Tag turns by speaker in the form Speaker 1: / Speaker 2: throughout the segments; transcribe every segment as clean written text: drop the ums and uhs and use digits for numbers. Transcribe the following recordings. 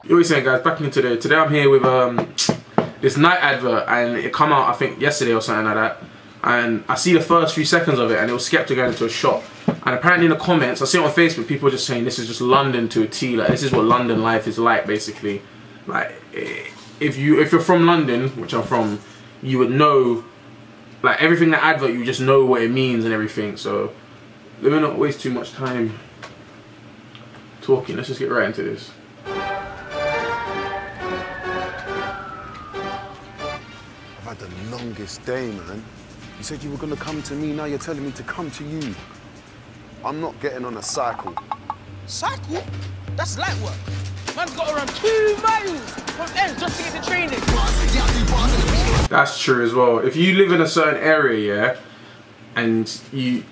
Speaker 1: You always saying, guys, back in today. Today I'm here with this night advert, and it come out I think yesterday or something like that. And I see the first few seconds of it, and it was Skepta going into a shop. And apparently in the comments, I see it on Facebook, people are just saying this is just London to a T. Like, this is what London life is like, basically. Like, if you're from London, which I'm from, you would know, like, everything that advert, you just know what it means and everything. So let me not waste too much time talking. Let's just get right into this.
Speaker 2: I've had the longest day, man. You said you were going to come to me, now you're telling me to come to you. I'm not getting on a cycle.
Speaker 3: Cycle? That's light work. Man's got to run 2 miles from ends just to get to training.
Speaker 1: That's true as well. If you live in a certain area, yeah, and you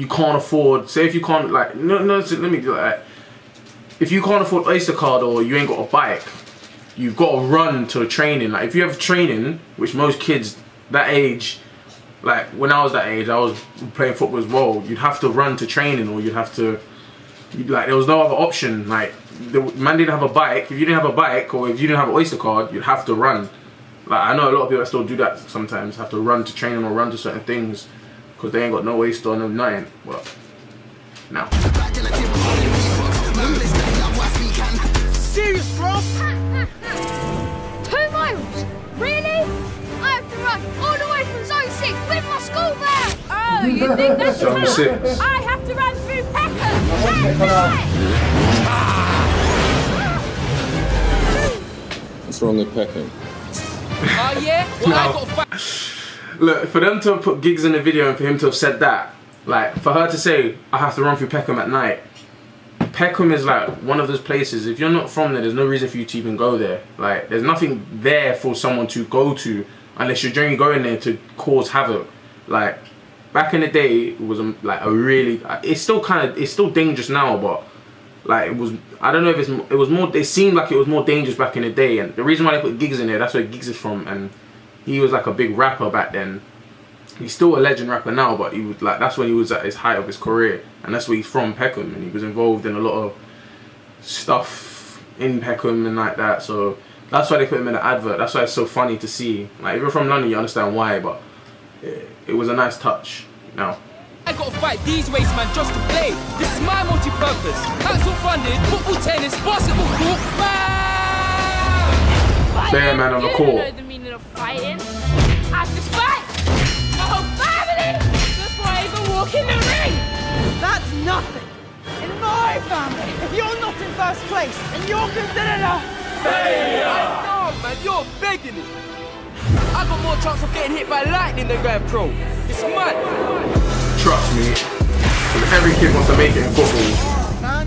Speaker 1: can't afford, say if you can't, like, no, let me do that. If you can't afford Oyster card or you ain't got a bike, you've got to run to a training. Like, if you have training, which most kids that age, like when I was that age, I was playing football as well, you'd have to run to training, or you'd have to, like, there was no other option. Like, the man didn't have a bike. If you didn't have a bike, or if you didn't have an Oyster card, you'd have to run. Like, I know a lot of people that still do that sometimes, have to run to training or run to certain things because they ain't got no Oyster or no nothing. Well, now.
Speaker 3: Serious, bro?
Speaker 4: 2 miles? Really? I have to run all the way from Zone 6 with my school bag! Oh, you think that's
Speaker 1: Zone 6.
Speaker 4: I have to run through Peckham!
Speaker 5: What's wrong with Peckham?
Speaker 3: Oh, yeah? Well,
Speaker 1: No.
Speaker 3: I got to fight.
Speaker 1: Look, for them to have put gigs in the video and for him to have said that, like, for her to say, I have to run through Peckham at night, Peckham is like one of those places, if you're not from there, there's no reason for you to even go there. Like, there's nothing there for someone to go to unless you're generally going there to cause havoc. Like, back in the day, it was like a really, it's still dangerous now, but like, it was, I don't know if it was more, it seemed like it was more dangerous back in the day. And the reason why they put Giggs in there, that's where Giggs is from, and he was like a big rapper back then. He's still a legend rapper now, but he was like, that's when he was at his height of his career, and that's where he's from, Peckham, and he was involved in a lot of stuff in Peckham and like that. So that's why they put him in the advert. That's why it's so funny to see. Like, if you're from London, you understand why, but it was a nice touch. Now,
Speaker 3: I got to fight these waste, man, just to play. This is my multi-purpose. Council funded, football, tennis, basketball court, man!
Speaker 1: Bear man on the court.
Speaker 4: You don't know the meaning of fighting. I have to fight my whole family before I even walk in the ring.
Speaker 6: That's nothing. In my family, if you're not in first place and you're considered a failure.
Speaker 3: No, man, you're begging it. I got more chance of getting hit by lightning than going pro. It's mad.
Speaker 1: trust me, every kid wants to make it in football.
Speaker 6: Man.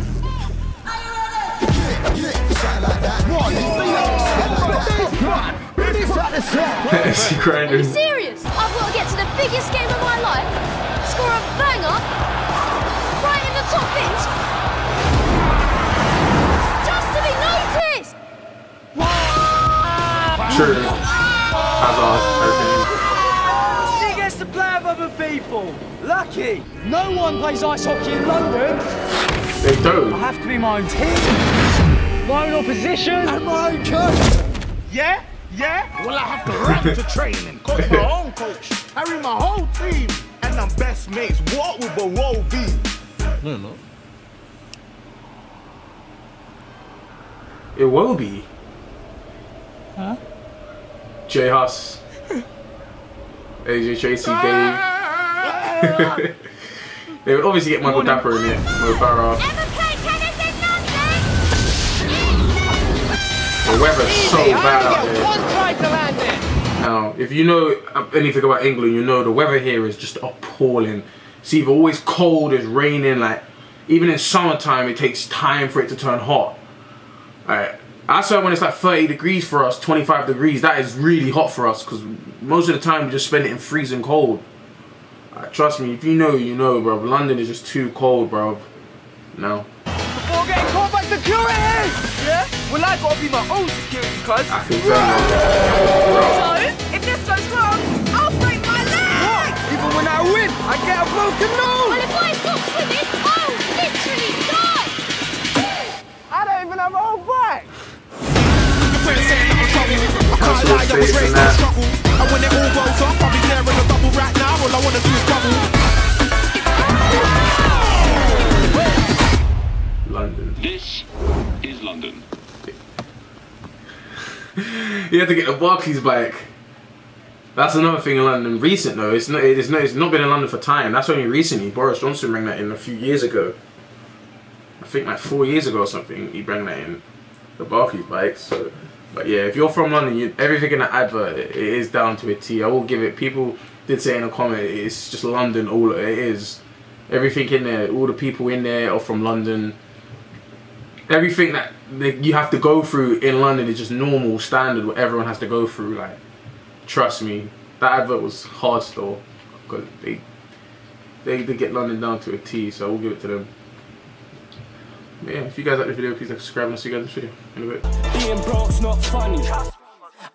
Speaker 1: Is he crying?
Speaker 4: Are you serious? I've got to get to the biggest game of my life, score a banger, right in the top bins, just to be noticed!
Speaker 1: True. Hazard,
Speaker 6: She gets to play with other people. Lucky. No one plays ice hockey in London.
Speaker 1: they don't.
Speaker 6: I have to be my own team, my own opposition, and my own coach. Yeah? Yeah?
Speaker 7: Well, I have to run to training, coach my own coach, carry my whole team, and I'm best mates. What with a roll V?
Speaker 5: No.
Speaker 1: It will be.
Speaker 6: Huh?
Speaker 1: J Huss. AJ Tracy, babe. They would obviously get Michael Dapper in it. Mo Farah. The weather's so bad out there. Now, if you know anything about England, you know the weather here is just appalling. It's either always cold, it's raining, like, even in summertime it takes time for it to turn hot. Like, I swear when it's like 30 degrees for us, 25 degrees, that is really hot for us, because most of the time we just spend it in freezing cold. Trust me, if you know, you know, bro. London is just too cold, bro. No.
Speaker 3: Before getting caught by security! Yeah? Well, I gotta be my own security, cuz.
Speaker 1: I can tell you.
Speaker 3: So, if this goes wrong, I'll break my leg! What? Even when I win, I get a broken nose!
Speaker 4: Well, if I stop swimming, I'll literally die!
Speaker 3: I don't even have a whole back!
Speaker 7: friends saying that I'm trouble. I can't lie, I was raised on struggle. And when it all goes off, I'll be there in a bubble right now. All I wanna do is bubble.
Speaker 1: London.
Speaker 8: This is London.
Speaker 1: You had to get a Barclays bike. That's another thing in London. Recent though, it's not been in London for time. That's only recently. Boris Johnson brought that in a few years ago. I think like 4 years ago or something. He brought that in, the Barclays bike. So, but yeah, if you're from London, everything in the advert it is down to a T. I will give it. People did say in a comment, it's just London. All it is, everything in there, all the people in there are from London. Everything that you have to go through in London is just normal, standard, what everyone has to go through. Like, trust me, that advert was hard still, because they get London down to a T, so we'll give it to them. But yeah, if you guys like this video, please like, subscribe, and I'll see you guys in this video in a bit.
Speaker 9: Being broke's not funny,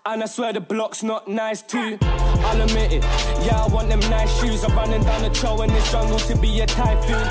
Speaker 9: and I swear the block's not nice too. I'll admit it, yeah, I want them nice shoes. I'm running down the trail in this jungle to be a typhoon.